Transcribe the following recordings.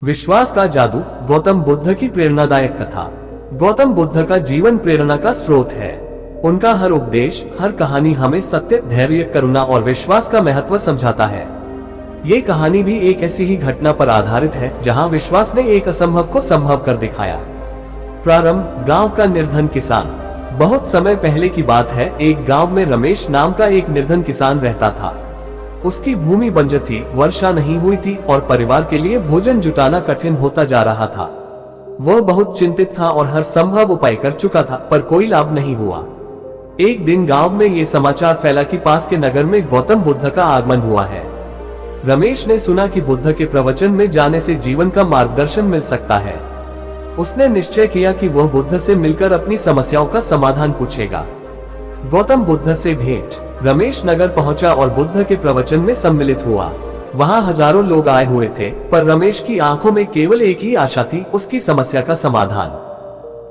विश्वास का जादू। गौतम बुद्ध की प्रेरणादायक कथा। गौतम बुद्ध का जीवन प्रेरणा का स्रोत है। उनका हर उपदेश, हर कहानी हमें सत्य, धैर्य, करुणा और विश्वास का महत्व समझाता है। ये कहानी भी एक ऐसी ही घटना पर आधारित है जहां विश्वास ने एक असंभव को संभव कर दिखाया। प्रारंभ। गांव का निर्धन किसान। बहुत समय पहले की बात है। एक गांव में रमेश नाम का एक निर्धन किसान रहता था। उसकी भूमि बंजर थी, वर्षा नहीं हुई थी और परिवार के लिए भोजन जुटाना कठिन होता जा रहा था। वह बहुत चिंतित था और हर संभव उपाय कर चुका था, पर कोई लाभ नहीं हुआ। एक दिन गांव में ये समाचार फैला कि पास के नगर में गौतम बुद्ध का आगमन हुआ है। रमेश ने सुना कि बुद्ध के प्रवचन में जाने से जीवन का मार्गदर्शन मिल सकता है। उसने निश्चय किया कि वह बुद्ध से मिलकर अपनी समस्याओं का समाधान पूछेगा। गौतम बुद्ध से भेंट। रमेश नगर पहुंचा और बुद्ध के प्रवचन में सम्मिलित हुआ। वहां हजारों लोग आए हुए थे, पर रमेश की आंखों में केवल एक ही आशा थी, उसकी समस्या का समाधान।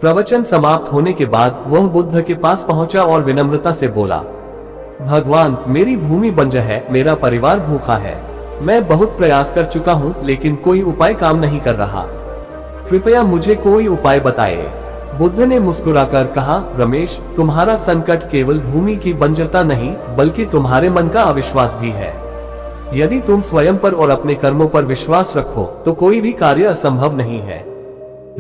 प्रवचन समाप्त होने के बाद वह बुद्ध के पास पहुंचा और विनम्रता से बोला, भगवान, मेरी भूमि बंजर है, मेरा परिवार भूखा है। मैं बहुत प्रयास कर चुका हूँ, लेकिन कोई उपाय काम नहीं कर रहा। कृपया मुझे कोई उपाय बताइए। बुद्ध ने मुस्कुराकर कहा, रमेश, तुम्हारा संकट केवल भूमि की बंजरता नहीं, बल्कि तुम्हारे मन का अविश्वास भी है। यदि तुम स्वयं पर और अपने कर्मों पर विश्वास रखो तो कोई भी कार्य असंभव नहीं है।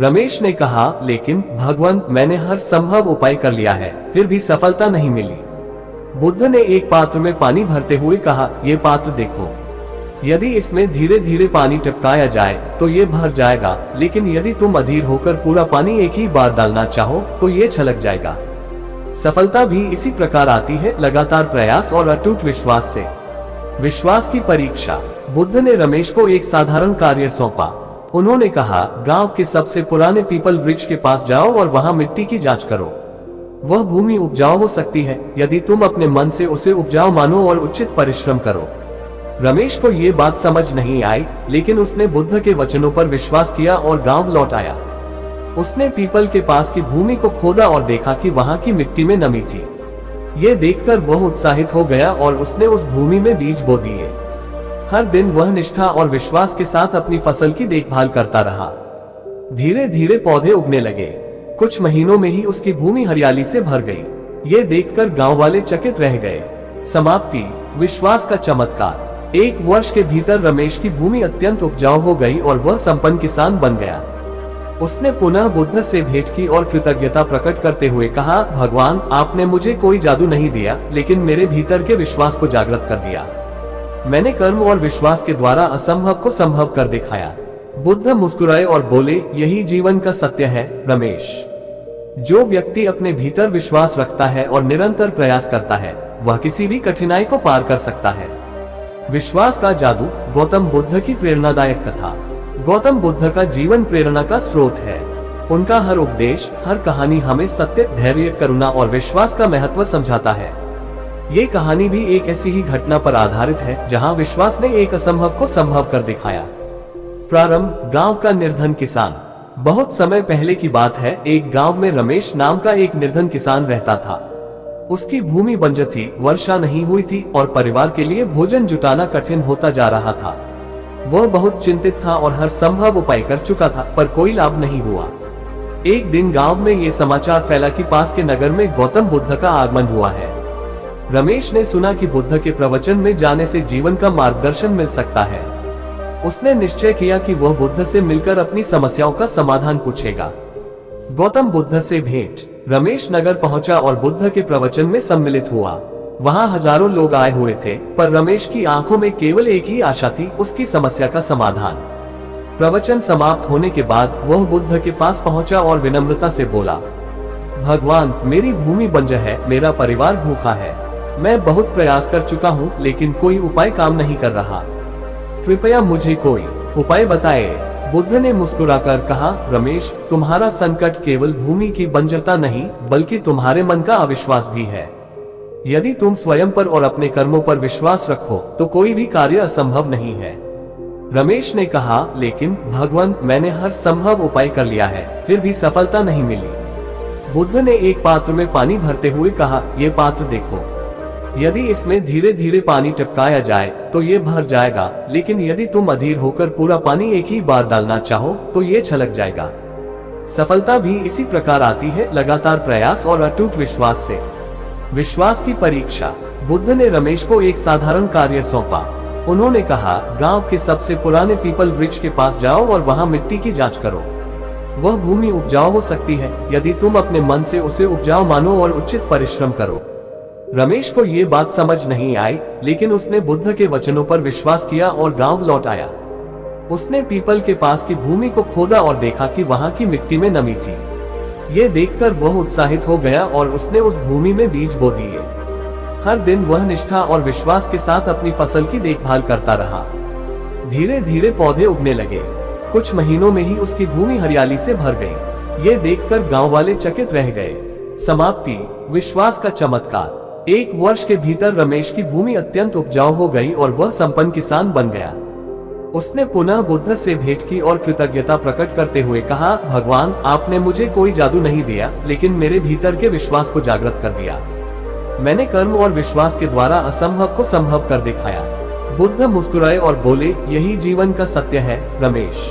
रमेश ने कहा, लेकिन भगवान, मैंने हर संभव उपाय कर लिया है, फिर भी सफलता नहीं मिली। बुद्ध ने एक पात्र में पानी भरते हुए कहा, ये पात्र देखो। यदि इसमें धीरे धीरे पानी टपकाया जाए तो ये भर जाएगा, लेकिन यदि तुम अधीर होकर पूरा पानी एक ही बार डालना चाहो तो ये छलक जाएगा। सफलता भी इसी प्रकार आती है, लगातार प्रयास और अटूट विश्वास से। विश्वास की परीक्षा। बुद्ध ने रमेश को एक साधारण कार्य सौंपा। उन्होंने कहा, गांव के सबसे पुराने पीपल वृक्ष के पास जाओ और वहां मिट्टी की जांच करो। वह भूमि उपजाऊ हो सकती है यदि तुम अपने मन से उसे उपजाऊ मानो और उचित परिश्रम करो। रमेश को ये बात समझ नहीं आई, लेकिन उसने बुद्ध के वचनों पर विश्वास किया और गांव लौट आया। उसने पीपल के पास की भूमि को खोदा और देखा कि वहां की मिट्टी में नमी थी। ये देखकर वह उत्साहित हो गया और उसने उस भूमि में बीज बो दिए। हर दिन वह निष्ठा और विश्वास के साथ अपनी फसल की देखभाल करता रहा। धीरे धीरे पौधे उगने लगे। कुछ महीनों में ही उसकी भूमि हरियाली से भर गई। ये देखकर गांव वाले चकित रह गए। समाप्ति। विश्वास का चमत्कार। एक वर्ष के भीतर रमेश की भूमि अत्यंत उपजाऊ हो गई और वह संपन्न किसान बन गया। उसने पुनः बुद्ध से भेंट की और कृतज्ञता प्रकट करते हुए कहा, भगवान, आपने मुझे कोई जादू नहीं दिया, लेकिन मेरे भीतर के विश्वास को जागृत कर दिया। मैंने कर्म और विश्वास के द्वारा असंभव को संभव कर दिखाया। बुद्ध मुस्कुराए और बोले, यही जीवन का सत्य है रमेश। जो व्यक्ति अपने भीतर विश्वास रखता है और निरंतर प्रयास करता है, वह किसी भी कठिनाई को पार कर सकता है। विश्वास का जादू। गौतम बुद्ध की प्रेरणादायक कथा। गौतम बुद्ध का जीवन प्रेरणा का स्रोत है। उनका हर उपदेश, हर कहानी हमें सत्य, धैर्य, करुणा और विश्वास का महत्व समझाता है। ये कहानी भी एक ऐसी ही घटना पर आधारित है जहां विश्वास ने एक असंभव को संभव कर दिखाया। प्रारंभ। गांव का निर्धन किसान। बहुत समय पहले की बात है। एक गांव में रमेश नाम का एक निर्धन किसान रहता था। उसकी भूमि बंजर थी, वर्षा नहीं हुई थी और परिवार के लिए भोजन जुटाना कठिन होता जा रहा था। वह बहुत चिंतित था और हर संभव उपाय कर चुका था, पर कोई लाभ नहीं हुआ। एक दिन गांव में ये समाचार फैला कि पास के नगर में गौतम बुद्ध का आगमन हुआ है। रमेश ने सुना कि बुद्ध के प्रवचन में जाने से जीवन का मार्गदर्शन मिल सकता है। उसने निश्चय किया कि वह बुद्ध से मिलकर अपनी समस्याओं का समाधान पूछेगा। गौतम बुद्ध से भेंट। रमेश नगर पहुंचा और बुद्ध के प्रवचन में सम्मिलित हुआ। वहां हजारों लोग आए हुए थे, पर रमेश की आंखों में केवल एक ही आशा थी, उसकी समस्या का समाधान। प्रवचन समाप्त होने के बाद वह बुद्ध के पास पहुंचा और विनम्रता से बोला, भगवान, मेरी भूमि बंजर है, मेरा परिवार भूखा है। मैं बहुत प्रयास कर चुका हूँ, लेकिन कोई उपाय काम नहीं कर रहा। कृपया मुझे कोई उपाय बताइए। बुद्ध ने मुस्कुराकर कहा, रमेश, तुम्हारा संकट केवल भूमि की बंजरता नहीं, बल्कि तुम्हारे मन का अविश्वास भी है। यदि तुम स्वयं पर और अपने कर्मों पर विश्वास रखो तो कोई भी कार्य असंभव नहीं है। रमेश ने कहा, लेकिन भगवान, मैंने हर संभव उपाय कर लिया है, फिर भी सफलता नहीं मिली। बुद्ध ने एक पात्र में पानी भरते हुए कहा, ये पात्र देखो। यदि इसमें धीरे धीरे पानी टपकाया जाए तो ये भर जाएगा, लेकिन यदि तुम अधीर होकर पूरा पानी एक ही बार डालना चाहो तो ये छलक जाएगा। सफलता भी इसी प्रकार आती है, लगातार प्रयास और अटूट विश्वास से। विश्वास की परीक्षा। बुद्ध ने रमेश को एक साधारण कार्य सौंपा। उन्होंने कहा, गांव के सबसे पुराने पीपल वृक्ष के पास जाओ और वहां मिट्टी की जांच करो। वह भूमि उपजाऊ हो सकती है यदि तुम अपने मन से उसे उपजाऊ मानो और उचित परिश्रम करो। रमेश को ये बात समझ नहीं आई, लेकिन उसने बुद्ध के वचनों पर विश्वास किया और गांव लौट आया। उसने पीपल के पास की भूमि को खोदा और देखा कि वहां की मिट्टी में नमी थी। ये देखकर वह उत्साहित हो गया और उसने उस भूमि में बीज बो दिए। हर दिन वह निष्ठा और विश्वास के साथ अपनी फसल की देखभाल करता रहा। धीरे धीरे पौधे उगने लगे। कुछ महीनों में ही उसकी भूमि हरियाली से भर गई। ये देखकर गांव वाले चकित रह गए। समाप्ति। विश्वास का चमत्कार। 1 वर्ष के भीतर रमेश की भूमि अत्यंत उपजाऊ हो गई और वह संपन्न किसान बन गया। उसने पुनः बुद्ध से भेंट की और कृतज्ञता प्रकट करते हुए कहा, भगवान, आपने मुझे कोई जादू नहीं दिया, लेकिन मेरे भीतर के विश्वास को जागृत कर दिया। मैंने कर्म और विश्वास के द्वारा असंभव को संभव कर दिखाया। बुद्ध मुस्कुराए और बोले, यही जीवन का सत्य है रमेश।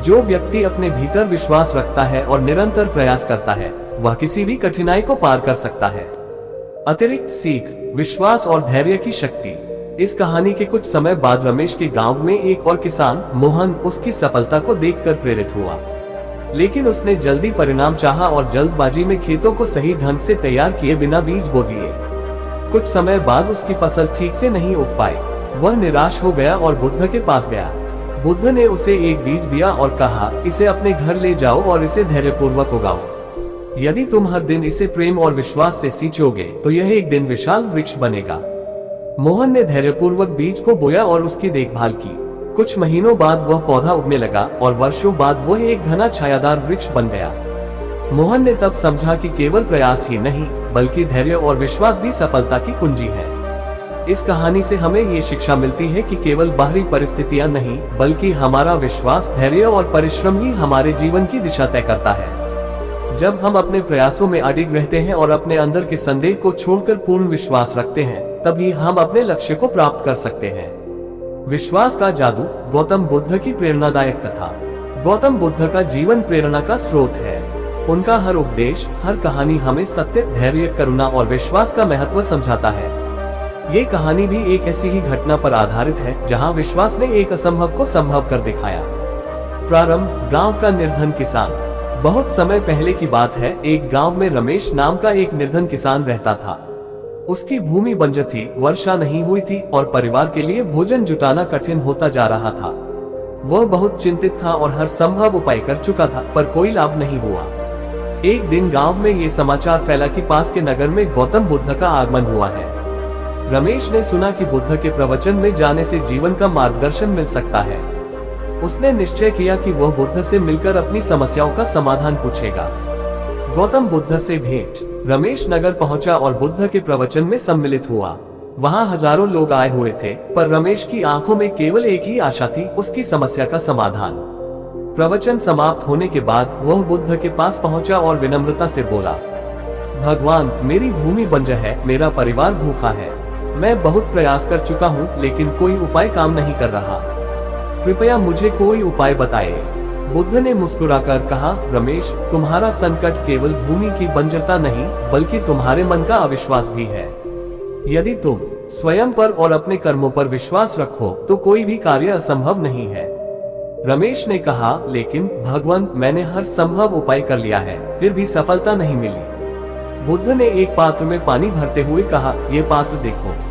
जो व्यक्ति अपने भीतर विश्वास रखता है और निरंतर प्रयास करता है, वह किसी भी कठिनाई को पार कर सकता है। अतिरिक्त सीख। विश्वास और धैर्य की शक्ति। इस कहानी के कुछ समय बाद रमेश के गांव में एक और किसान मोहन उसकी सफलता को देखकर प्रेरित हुआ, लेकिन उसने जल्दी परिणाम चाहा और जल्दबाजी में खेतों को सही ढंग से तैयार किए बिना बीज बो दिए। कुछ समय बाद उसकी फसल ठीक से नहीं उग पाई। वह निराश हो गया और बुद्ध के पास गया। बुद्ध ने उसे एक बीज दिया और कहा, इसे अपने घर ले जाओ और इसे धैर्यपूर्वक उगाओ। यदि तुम हर दिन इसे प्रेम और विश्वास से सींचोगे तो यह एक दिन विशाल वृक्ष बनेगा। मोहन ने धैर्यपूर्वक बीज को बोया और उसकी देखभाल की। कुछ महीनों बाद वह पौधा उगने लगा और वर्षों बाद वह एक घना छायादार वृक्ष बन गया। मोहन ने तब समझा कि केवल प्रयास ही नहीं, बल्कि धैर्य और विश्वास भी सफलता की कुंजी है। इस कहानी से हमें ये शिक्षा मिलती है कि केवल बाहरी परिस्थितियां नहीं, बल्कि हमारा विश्वास, धैर्य और परिश्रम ही हमारे जीवन की दिशा तय करता है। जब हम अपने प्रयासों में अडिग रहते हैं और अपने अंदर के संदेह को छोड़कर पूर्ण विश्वास रखते हैं, तभी हम अपने लक्ष्य को प्राप्त कर सकते हैं। विश्वास का जादू। गौतम बुद्ध की प्रेरणादायक कथा। गौतम बुद्ध का जीवन प्रेरणा का स्रोत है। उनका हर उपदेश, हर कहानी हमें सत्य, धैर्य, करुणा और विश्वास का महत्व समझाता है। ये कहानी भी एक ऐसी ही घटना पर आधारित है जहां विश्वास ने एक असंभव को संभव कर दिखाया। प्रारंभ। गांव का निर्धन किसान। बहुत समय पहले की बात है। एक गांव में रमेश नाम का एक निर्धन किसान रहता था। उसकी भूमि बंजर थी, वर्षा नहीं हुई थी और परिवार के लिए भोजन जुटाना कठिन होता जा रहा था। वह बहुत चिंतित था और हर संभव उपाय कर चुका था, पर कोई लाभ नहीं हुआ। एक दिन गांव में ये समाचार फैला कि पास के नगर में गौतम बुद्ध का आगमन हुआ है। रमेश ने सुना कि बुद्ध के प्रवचन में जाने से जीवन का मार्गदर्शन मिल सकता है। उसने निश्चय किया कि वह बुद्ध से मिलकर अपनी समस्याओं का समाधान पूछेगा। गौतम बुद्ध से भेंट। रमेश नगर पहुंचा और बुद्ध के प्रवचन में सम्मिलित हुआ। वहां हजारों लोग आए हुए थे, पर रमेश की आंखों में केवल एक ही आशा थी, उसकी समस्या का समाधान। प्रवचन समाप्त होने के बाद वह बुद्ध के पास पहुंचा और विनम्रता से बोला, भगवान, मेरी भूमि बंजर है, मेरा परिवार भूखा है। मैं बहुत प्रयास कर चुका हूँ, लेकिन कोई उपाय काम नहीं कर रहा। कृपया मुझे कोई उपाय बताएं। बुद्ध ने मुस्कुराकर कहा, रमेश, तुम्हारा संकट केवल भूमि की बंजरता नहीं, बल्कि तुम्हारे मन का अविश्वास भी है। यदि तुम स्वयं पर और अपने कर्मों पर विश्वास रखो तो कोई भी कार्य असंभव नहीं है। रमेश ने कहा, लेकिन भगवान, मैंने हर संभव उपाय कर लिया है, फिर भी सफलता नहीं मिली। बुद्ध ने एक पात्र में पानी भरते हुए कहा, ये पात्र देखो।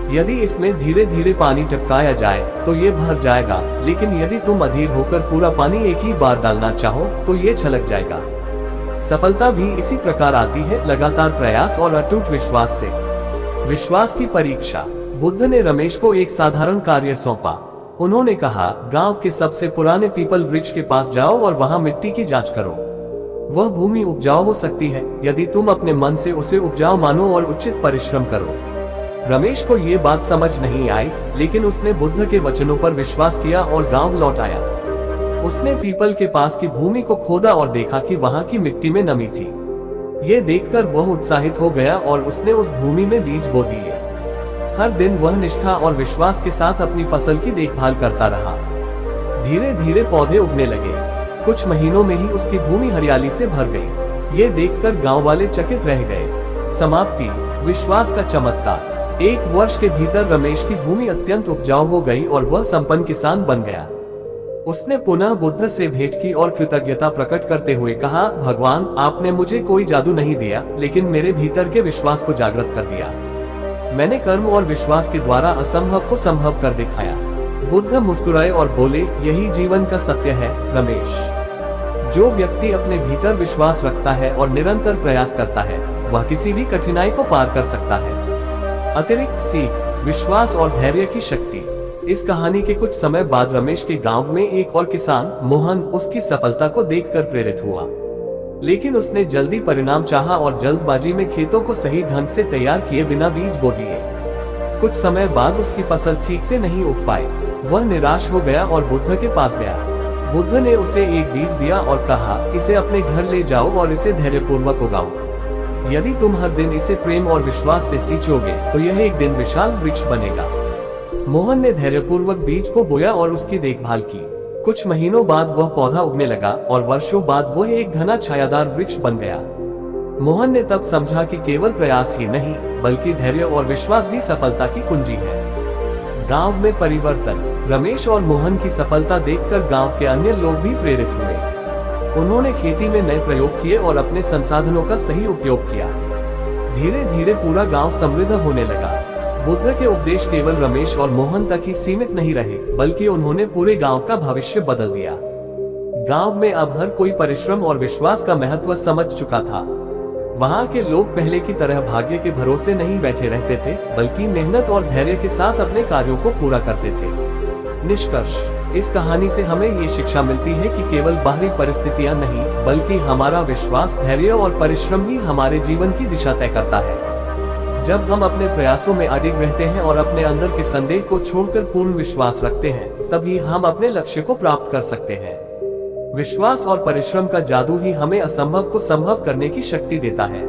यदि इसमें धीरे धीरे पानी टपकाया जाए तो ये भर जाएगा, लेकिन यदि तुम अधीर होकर पूरा पानी एक ही बार डालना चाहो तो ये छलक जाएगा। सफलता भी इसी प्रकार आती है, लगातार प्रयास और अटूट विश्वास से। विश्वास की परीक्षा। बुद्ध ने रमेश को एक साधारण कार्य सौंपा। उन्होंने कहा, गांव के सबसे पुराने पीपल वृक्ष के पास जाओ और वहां मिट्टी की जांच करो। वह भूमि उपजाऊ हो सकती है यदि तुम अपने मन से उसे उपजाऊ मानो और उचित परिश्रम करो। रमेश को ये बात समझ नहीं आई, लेकिन उसने बुद्ध के वचनों पर विश्वास किया और गांव लौट आया। उसने पीपल के पास की भूमि को खोदा और देखा कि वहां की मिट्टी में नमी थी। ये देखकर वह उत्साहित हो गया और उसने उस भूमि में बीज बो दिए। हर दिन वह निष्ठा और विश्वास के साथ अपनी फसल की देखभाल करता रहा। धीरे धीरे पौधे उगने लगे। कुछ महीनों में ही उसकी भूमि हरियाली से भर गई। ये देखकर गांव वाले चकित रह गए। समाप्ति, विश्वास का चमत्कार। 1 वर्ष के भीतर रमेश की भूमि अत्यंत उपजाऊ हो गई और वह संपन्न किसान बन गया। उसने पुनः बुद्ध से भेंट की और कृतज्ञता प्रकट करते हुए कहा, भगवान, आपने मुझे कोई जादू नहीं दिया, लेकिन मेरे भीतर के विश्वास को जागृत कर दिया। मैंने कर्म और विश्वास के द्वारा असंभव को संभव कर दिखाया। बुद्ध मुस्कुराए और बोले, यही जीवन का सत्य है रमेश। जो व्यक्ति अपने भीतर विश्वास रखता है और निरंतर प्रयास करता है, वह किसी भी कठिनाई को पार कर सकता है। अतिरिक्त सीख, विश्वास और धैर्य की शक्ति। इस कहानी के कुछ समय बाद रमेश के गांव में एक और किसान मोहन उसकी सफलता को देखकर प्रेरित हुआ, लेकिन उसने जल्दी परिणाम चाहा और जल्दबाजी में खेतों को सही ढंग से तैयार किए बिना बीज बो दिए। कुछ समय बाद उसकी फसल ठीक से नहीं उग पाई। वह निराश हो गया और बुद्ध के पास गया। बुद्ध ने उसे एक बीज दिया और कहा, इसे अपने घर ले जाओ और इसे धैर्यपूर्वक उगाओ। यदि तुम हर दिन इसे प्रेम और विश्वास से सींचोगे तो यह एक दिन विशाल वृक्ष बनेगा। मोहन ने धैर्यपूर्वक बीज को बोया और उसकी देखभाल की। कुछ महीनों बाद वह पौधा उगने लगा और वर्षों बाद वह एक घना छायादार वृक्ष बन गया। मोहन ने तब समझा कि केवल प्रयास ही नहीं, बल्कि धैर्य और विश्वास भी सफलता की कुंजी है। गांव में परिवर्तन। रमेश और मोहन की सफलता देखकर गांव के अन्य लोग भी प्रेरित हुए। उन्होंने खेती में नए प्रयोग किए और अपने संसाधनों का सही उपयोग किया। धीरे धीरे पूरा गांव समृद्ध होने लगा। बुद्ध के उपदेश केवल रमेश और मोहन तक ही सीमित नहीं रहे, बल्कि उन्होंने पूरे गांव का भविष्य बदल दिया। गांव में अब हर कोई परिश्रम और विश्वास का महत्व समझ चुका था। वहाँ के लोग पहले की तरह भाग्य के भरोसे नहीं बैठे रहते थे, बल्कि मेहनत और धैर्य के साथ अपने कार्यों को पूरा करते थे। निष्कर्ष, इस कहानी से हमें ये शिक्षा मिलती है कि केवल बाहरी परिस्थितियां नहीं, बल्कि हमारा विश्वास, धैर्य और परिश्रम ही हमारे जीवन की दिशा तय करता है। जब हम अपने प्रयासों में अडिग रहते हैं और अपने अंदर के संदेह को छोड़कर पूर्ण विश्वास रखते हैं, तभी हम अपने लक्ष्य को प्राप्त कर सकते हैं। विश्वास और परिश्रम का जादू ही हमें असंभव को संभव करने की शक्ति देता है।